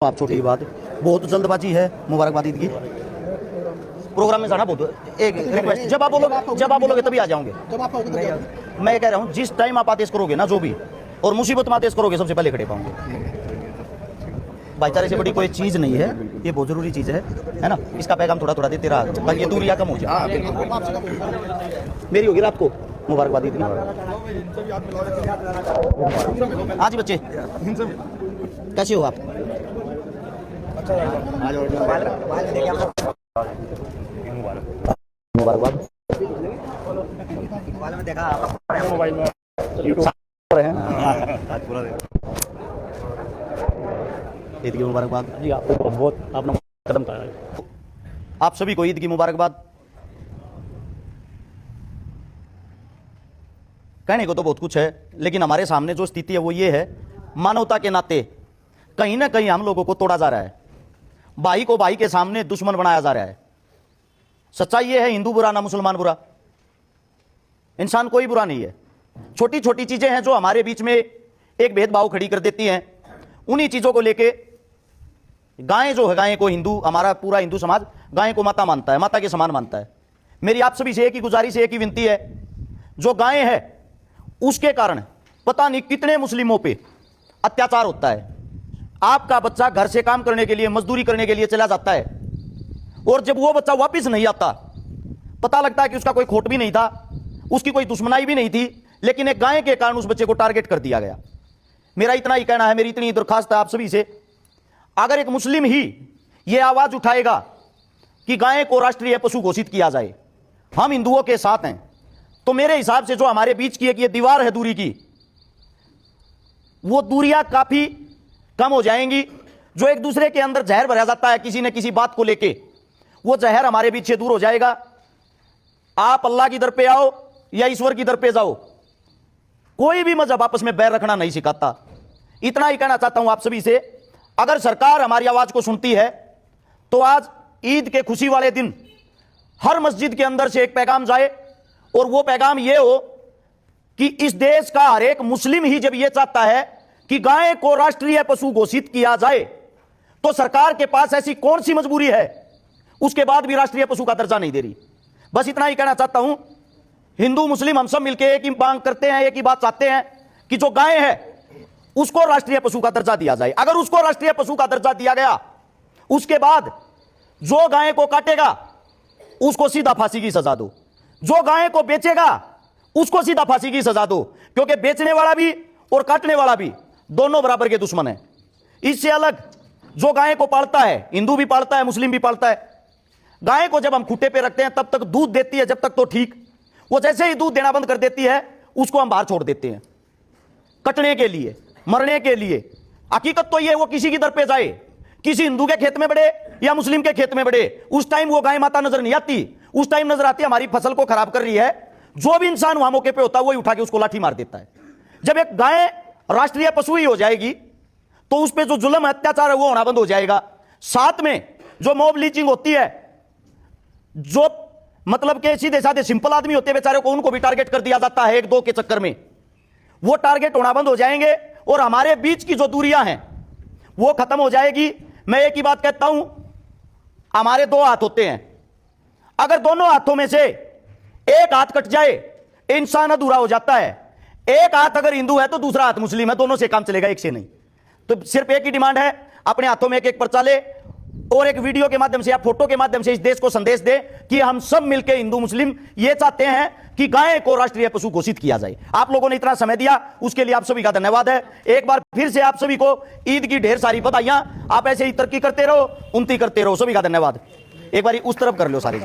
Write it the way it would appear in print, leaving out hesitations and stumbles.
आप छोटी बात बहुत जल्दबाजी है। मुबारकबाद ईद की। प्रोग्राम में जाना बहुत एक रिक्वेस्ट, जब आप बोलोगे तभी आ जाओगे। मैं कह रहा हूँ जिस टाइम आप आदेश करोगे ना, जो भी और मुसीबत में आदेश करोगे, सबसे पहले खड़े पाऊंगे। भाईचारे से बड़ी कोई चीज नहीं है, ये बहुत जरूरी चीज है ना। इसका पैगाम थोड़ा थोड़ा देते रहा ताकि ये दूरियां कम हो जाए। मेरी होगी रात को मुबारकबाद ईद की। हाँ जी बच्चे, कैसे हो आप? मुबारकबाद। ईद की मुबारकबाद जी। आपको बहुत आपने कदम उठाया है। आप सभी को ईद की मुबारकबाद। कहने को तो बहुत कुछ है, लेकिन हमारे सामने जो स्थिति है वो ये है, मानवता के नाते कहीं ना कहीं हम लोगों को तोड़ा जा रहा है। भाई को भाई के सामने दुश्मन बनाया जा रहा है। सच्चाई ये है, हिंदू बुरा ना मुसलमान बुरा, इंसान कोई बुरा नहीं है। छोटी छोटी चीजें हैं जो हमारे बीच में एक भेदभाव खड़ी कर देती हैं। उन्हीं चीजों को लेके गाय जो है, गाय को हिंदू, हमारा पूरा हिंदू समाज गाय को माता मानता है, माता के समान मानता है। मेरी आप सभी से एक ही गुजारिश है, एक ही विनती है, जो गाय है उसके कारण पता नहीं कितने मुस्लिमों पे अत्याचार होता है। आपका बच्चा घर से काम करने के लिए, मजदूरी करने के लिए चला जाता है, और जब वो बच्चा वापस नहीं आता, पता लगता है कि उसका कोई खोट भी नहीं था, उसकी कोई दुश्मनाई भी नहीं थी, लेकिन एक गाय के कारण उस बच्चे को टारगेट कर दिया गया। मेरा इतना ही कहना है, मेरी इतनी दरखास्त है आप सभी से, अगर एक मुस्लिम ही यह आवाज उठाएगा कि गाय को राष्ट्रीय पशु घोषित किया जाए, हम हिंदुओं के साथ हैं, तो मेरे हिसाब से जो हमारे बीच की एक ये दीवार है दूरी की, वो दूरियां काफी कम हो जाएंगी। जो एक दूसरे के अंदर जहर भरा जाता है किसी न किसी बात को लेके, वो जहर हमारे बीच से दूर हो जाएगा। आप अल्लाह की दर पे आओ या ईश्वर की दर पे जाओ, कोई भी मजहब आपस में बैर रखना नहीं सिखाता। इतना ही कहना चाहता हूं आप सभी से, अगर सरकार हमारी आवाज को सुनती है तो आज ईद के खुशी वाले दिन हर मस्जिद के अंदर से एक पैगाम जाए, और वो पैगाम ये हो कि इस देश का हर एक मुस्लिम ही जब ये चाहता है कि गाय को राष्ट्रीय पशु घोषित किया जाए, तो सरकार के पास ऐसी कौन सी मजबूरी है उसके बाद भी राष्ट्रीय पशु का दर्जा नहीं दे रही। बस इतना ही कहना चाहता हूं, हिंदू मुस्लिम हम सब मिलकर एक ही मांग करते हैं, एक ही बात चाहते हैं कि जो गाय है उसको राष्ट्रीय पशु का दर्जा दिया जाए। अगर उसको राष्ट्रीय पशु का दर्जा दिया गया, उसके बाद जो गाय को काटेगा उसको सीधा फांसी की सजा दो, जो गाय को बेचेगा उसको सीधा फांसी की सजा दो, क्योंकि बेचने वाला भी और काटने वाला भी दोनों बराबर के दुश्मन है। इससे अलग जो गाय को पालता है, हिंदू भी पालता है, मुस्लिम भी पालता है, गाय को जब हम खूंटे पे रखते हैं तब तक दूध देती है, जब तक तो ठीक, वो जैसे ही दूध देना बंद कर देती है उसको हम बाहर छोड़ देते हैं कटने के लिए, मरने के लिए। हकीकत तो ये, वो किसी की दर पे जाए, किसी हिंदू के खेत में बढ़े या मुस्लिम के खेत में बढ़े, उस टाइम वो गाय माता नजर नहीं आती, उस टाइम नजर आती है हमारी फसल को खराब कर रही है। जो भी इंसान वहां मौके पे होता है वही उठा के उसको लाठी मार देता है। जब एक गाय राष्ट्रीय पशु ही हो जाएगी तो उस पर जो जुल्म अत्याचार है वो होना बंद हो जाएगा। साथ में जो मॉब लीचिंग होती है, जो मतलब के सीधे साधे सिंपल आदमी होते हैं बेचारे को, उनको भी टारगेट कर दिया जाता है एक दो के चक्कर में, वो टारगेट होना बंद हो जाएंगे और हमारे बीच की जो दूरियां हैं वो खत्म हो जाएगी। मैं एक ही बात कहता हूं, हमारे दो हाथ होते हैं, अगर दोनों हाथों में से एक हाथ कट जाए इंसान अधूरा हो जाता है। एक हाथ अगर हिंदू है तो दूसरा हाथ मुस्लिम है, दोनों से काम चलेगा, एक से नहीं। तो सिर्फ एक ही डिमांड है, अपने हाथों में एक एक पर्चा ले और एक वीडियो के माध्यम से या फोटो के माध्यम से इस देश को संदेश दे कि हम सब मिलकर हिंदू मुस्लिम ये चाहते हैं कि गाय को राष्ट्रीय पशु घोषित किया जाए। आप लोगों ने इतना समय दिया उसके लिए आप सभी का धन्यवाद है। एक बार फिर से आप सभी को ईद की ढेर सारी बधाइयां। आप ऐसे ही तरक्की करते रहो, उन्नति करते रहो। सभी का धन्यवाद। एक बार उस तरफ कर लो सारी।